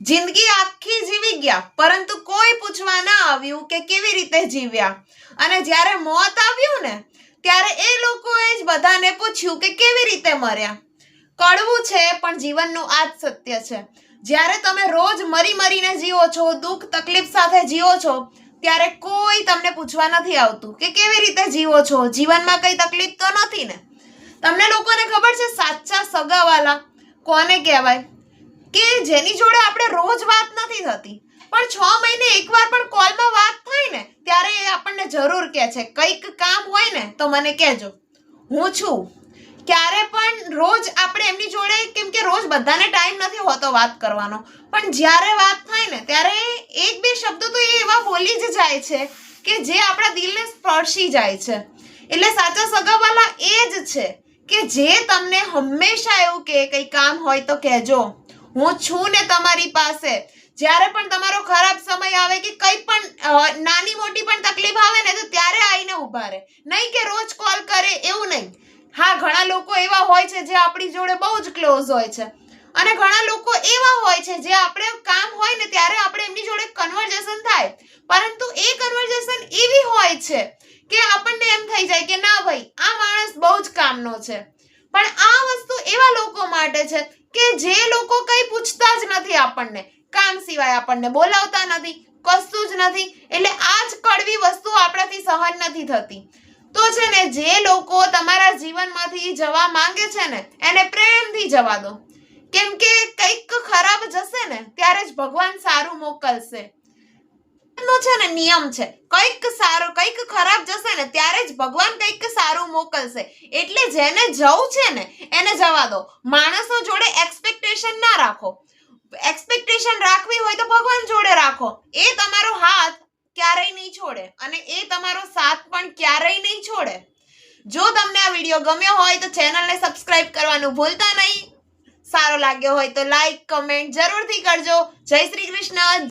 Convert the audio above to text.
જિંદગી આખી જીવી ગયા પરંતુ કોઈ પૂછવા ના આવ્યું કે કેવી રીતે જીવ્યા, અને જ્યારે મોત આવ્યું ને ત્યારે એ લોકોએ જ બધાને પૂછ્યું કે કેવી રીતે મર્યા. કડવું છે પણ જીવનનું આ જ સત્ય છે. જ્યારે તમે રોજ મરી મરીને જીવો છો, દુઃખ તકલીફ સાથે જીવો છો, ત્યારે કોઈ તમને પૂછવા નથી આવતું કે કેવી રીતે જીવો છો, જીવનમાં કઈ તકલીફ તો નથી ને. તમને લોકોને ખબર છે સાચા સગાવાલા કોને કહેવાય? કે જેની જોડે આપણે રોજ વાત નથી થતી પણ 6 મહિને એકવાર પણ કોલમાં વાત થાય ને ત્યારે એ આપણને જરૂર કહે છે કંઈક કામ હોય ને તો મને કહેજો, હું છું. ક્યારે પણ રોજ આપણે એમની જોડે, કેમ કે રોજ બધાને ટાઈમ નથી હોતો વાત કરવાનો, પણ જ્યારે વાત થાય ને ત્યારે એક બે શબ્દો તો એ એવા બોલી જ જાય છે કે જે આપણા દિલને સ્પર્શી જાય છે. એટલે સાચા સગાવાલા એ જ છે કે જે તમને હંમેશા એવું કે કંઈ કામ હોય તો કહેજો, હું છું ને તમારી પાસે. જ્યારે પણ તમારો ખરાબ સમય આવે કે કંઈ પણ નાની મોટી પણ તકલીફ આવે ને તો ત્યારે આવીને ઊભા રહે, નહીં કે રોજ કોલ કરે એવું નહીં. હા, ઘણા લોકો એવા હોય છે જે આપણી જોડે બહુ જ ક્લોઝ હોય છે, અને ઘણા લોકો એવા હોય છે જે આપણે કામ હોય ને ત્યારે આપણે એમની જોડે કન્વર્ઝેશન થાય, પરંતુ એ કન્વર્ઝેશન એવી હોય છે કે આપણને એમ થઈ જાય કે ના ભાઈ આ માણસ બહુ જ કામનો છે. પણ આ વસ્તુ એવા લોકો માટે છે કે જે લોકો કંઈ પૂછતા જ નથી આપણને, કામ સિવાય આપણને બોલાવતા નથી, કશું જ નથી. એટલે આ જ કડવી વસ્તુ આપણાથી સહન નથી થતી. તો છે ને જે લોકો તમારા જીવનમાંથી જવા માંગે છે ને એને પ્રેમથી જવા દો, કેમ કે કંઈક ખરાબ જશે ને ત્યારે જ ભગવાન સારું મોકલશે. નો છે ને નિયમ છે, કંઈક સારું કંઈક ખરાબ જશે ને ત્યારે જ ભગવાન કંઈક સારું મોકલશે. એટલે જેને જવું છે ને એને જવા દો. માણસો જોડે એક્સપેક્ટેશન ના રાખો. એક્સપેક્ટેશન રાખવી હોય તો ભગવાન જોડે રાખો. એ તમારો હાથ ક્યારેય નહીં છોડે અને એ તમારો સાથ પણ ક્યારેય નહીં છોડે. જો તમને આ વિડીયો ગમ્યો હોય તો ચેનલને સબસ્ક્રાઇબ કરવાનું ભૂલતા નહીં. સારો લાગ્યો હોય તો લાઈક કમેન્ટ જરૂરથી કરજો. જય શ્રી કૃષ્ણ.